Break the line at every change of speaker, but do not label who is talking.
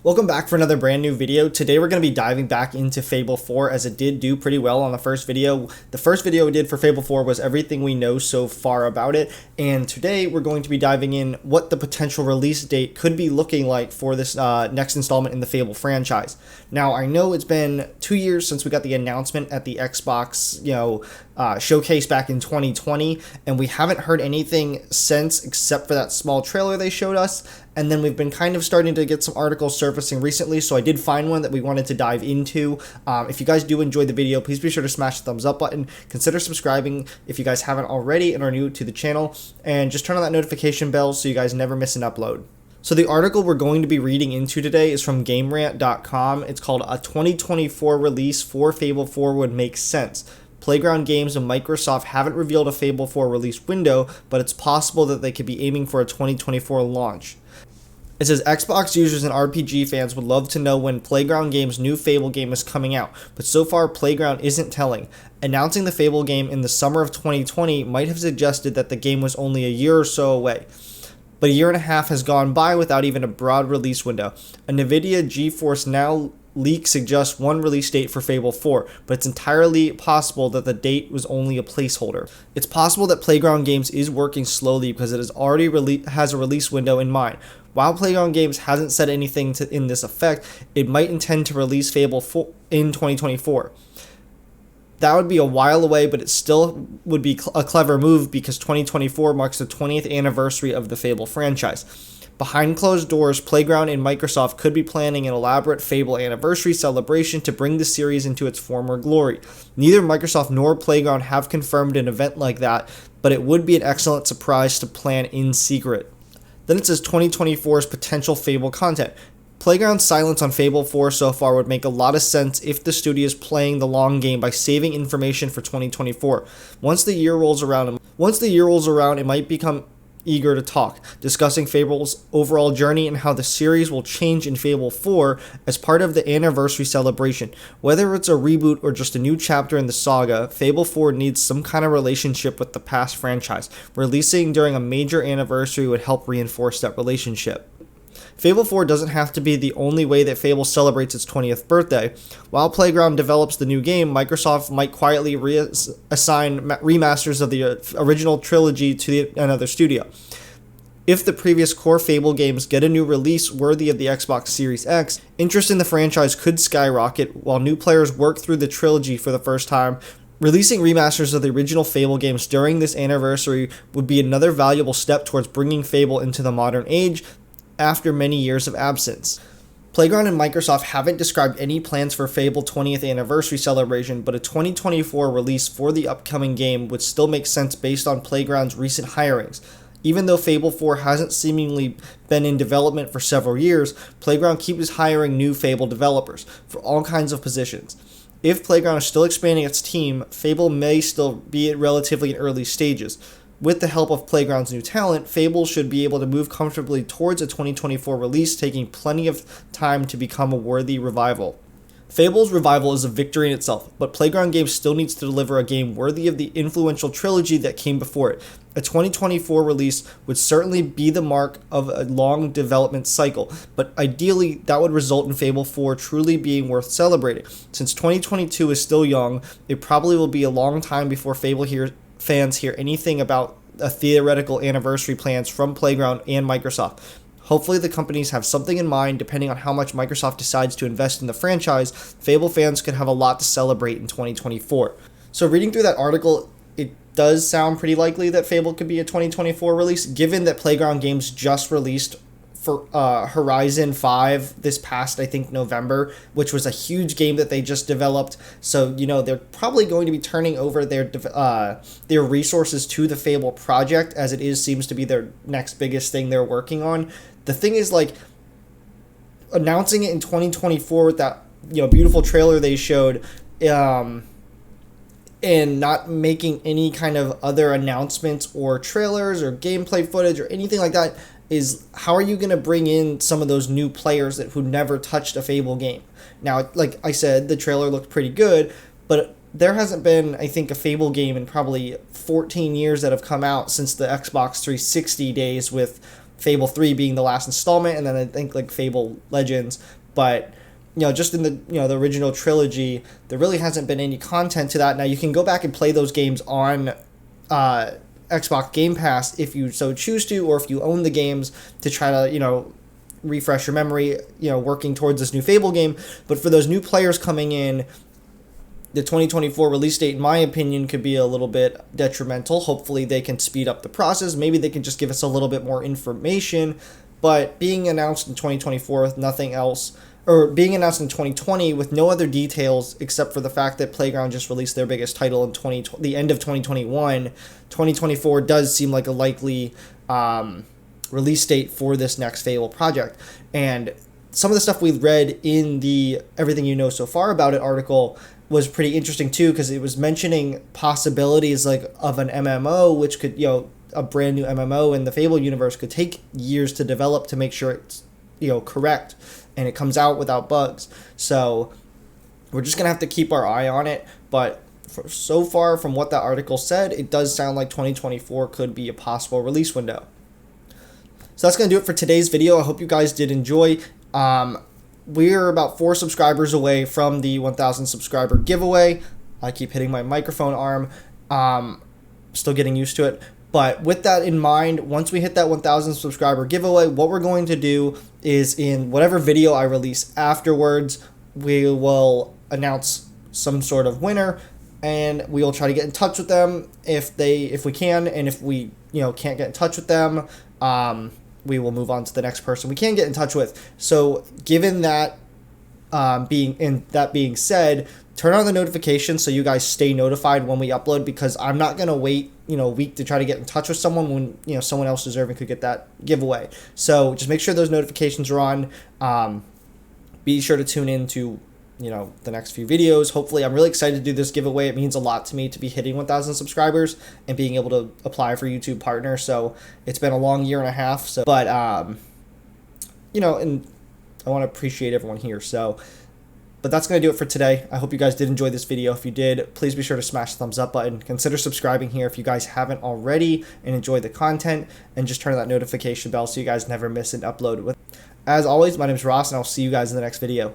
Welcome back for another brand new video. Today we're going to be diving back into Fable 4 as it did do pretty well on the first video. The first video we did for Fable 4 was everything we know so far about it, and today we're going to be diving in what the potential release date could be looking like for this next installment in the Fable franchise. Now, I know it's been 2 years since we got the announcement at the Xbox, showcase back in 2020, and we haven't heard anything since except for that small trailer they showed us. And then we've been kind of starting to get some articles surfacing recently, so I did find one that we wanted to dive into. If you guys do enjoy the video, please be sure to smash the thumbs up button. Consider subscribing if you guys haven't already and are new to the channel, and just turn on that notification bell so you guys never miss an upload. So the article we're going to be reading into today is from GameRant.com. It's called "A 2024 Release for Fable 4 Would Make Sense. Playground Games and Microsoft haven't revealed a Fable 4 release window, but it's possible that they could be aiming for a 2024 launch." It says Xbox users and RPG fans would love to know when Playground Games' new Fable game is coming out, but so far Playground isn't telling. Announcing the Fable game in the summer of 2020 might have suggested that the game was only a year or so away. But a year and a half has gone by without even a broad release window. A NVIDIA GeForce Now leak suggests one release date for Fable 4, but it's entirely possible that the date was only a placeholder. It's possible that Playground Games is working slowly because it has a release window in mind. While Playground Games hasn't said anything in this effect, it might intend to release Fable 4 in 2024. That would be a while away, but it still would be a clever move because 2024 marks the 20th anniversary of the Fable franchise. Behind closed doors, Playground and Microsoft could be planning an elaborate Fable anniversary celebration to bring the series into its former glory. Neither Microsoft nor Playground have confirmed an event like that, but it would be an excellent surprise to plan in secret. Then it says 2024's potential Fable content. Playground's silence on Fable 4 so far would make a lot of sense if the studio is playing the long game by saving information for 2024. Once the year rolls around, it might become eager to talk, discussing Fable's overall journey and how the series will change in Fable 4 as part of the anniversary celebration. Whether it's a reboot or just a new chapter in the saga, Fable 4 needs some kind of relationship with the past franchise. Releasing during a major anniversary would help reinforce that relationship. Fable 4 doesn't have to be the only way that Fable celebrates its 20th birthday. While Playground develops the new game, Microsoft might quietly assign remasters of the original trilogy to another studio. If the previous core Fable games get a new release worthy of the Xbox Series X, interest in the franchise could skyrocket while new players work through the trilogy for the first time. Releasing remasters of the original Fable games during this anniversary would be another valuable step towards bringing Fable into the modern age after many years of absence. Playground and Microsoft haven't described any plans for Fable 20th anniversary celebration, but a 2024 release for the upcoming game would still make sense based on Playground's recent hirings. Even though Fable 4 hasn't seemingly been in development for several years, Playground keeps hiring new Fable developers for all kinds of positions. If Playground is still expanding its team, Fable may still be at relatively early stages. With the help of Playground's new talent, Fable should be able to move comfortably towards a 2024 release, taking plenty of time to become a worthy revival. Fable's revival is a victory in itself, but Playground Games still needs to deliver a game worthy of the influential trilogy that came before it. A 2024 release would certainly be the mark of a long development cycle, but ideally that would result in Fable 4 truly being worth celebrating. Since 2022 is still young, it probably will be a long time before Fable fans hear anything about a theoretical anniversary plans from Playground and Microsoft. Hopefully the companies have something in mind. Depending on how much Microsoft decides to invest in the franchise, Fable fans could have a lot to celebrate in 2024. So reading through that article, it does sound pretty likely that Fable could be a 2024 release, given that Playground Games just released for Horizon 5 this past, I think, November, which was a huge game that they just developed. So, they're probably going to be turning over their resources to the Fable project, as it seems to be their next biggest thing they're working on. The thing is, announcing it in 2024 with that, beautiful trailer they showed, and not making any kind of other announcements or trailers or gameplay footage or anything like that, is how are you going to bring in some of those new players who never touched a Fable game? Now, like I said, the trailer looked pretty good, but there hasn't been, I think, a Fable game in probably 14 years that have come out since the Xbox 360 days with Fable 3 being the last installment, and then I think like Fable Legends. But just in the the original trilogy, there really hasn't been any content to that. Now you can go back and play those games on Xbox Game Pass if you so choose to, or if you own the games to try to refresh your memory, working towards this new Fable game. But for those new players coming in, the 2024 release date, in my opinion, could be a little bit detrimental. Hopefully they can speed up the process. Maybe they can just give us a little bit more information. But being announced in 2024 with nothing else, or being announced in 2020 with no other details except for the fact that Playground just released their biggest title in the end of 2021, 2024 does seem like a likely release date for this next Fable project. And some of the stuff we read in the Everything You Know So Far About It article was pretty interesting too, because it was mentioning possibilities like of an MMO, which could, a brand new MMO in the Fable universe could take years to develop to make sure it's, correct and it comes out without bugs. So we're just going to have to keep our eye on it. But so far from what that article said, it does sound like 2024 could be a possible release window. So that's going to do it for today's video. I hope you guys did enjoy. We're about 4 subscribers away from the 1,000 subscriber giveaway. I keep hitting my microphone arm. Still getting used to it. But with that in mind, once we hit that 1,000 subscriber giveaway, what we're going to do is in whatever video I release afterwards, we will announce some sort of winner, and we will try to get in touch with them if we can, and if we can't get in touch with them, we will move on to the next person we can get in touch with. So given that being said, turn on the notifications so you guys stay notified when we upload, because I'm not going to wait a week to try to get in touch with someone when someone else deserving could get that giveaway. So just make sure those notifications are on. Be sure to tune in to the next few videos. Hopefully, I'm really excited to do this giveaway. It means a lot to me to be hitting 1,000 subscribers and being able to apply for YouTube Partner. So it's been a long year and a half. So, but and I want to appreciate everyone here. So, but that's going to do it for today. I hope you guys did enjoy this video. If you did, please be sure to smash the thumbs up button. Consider subscribing here if you guys haven't already and enjoy the content, and just turn on that notification bell so you guys never miss an upload. As always, my name is Ross, and I'll see you guys in the next video.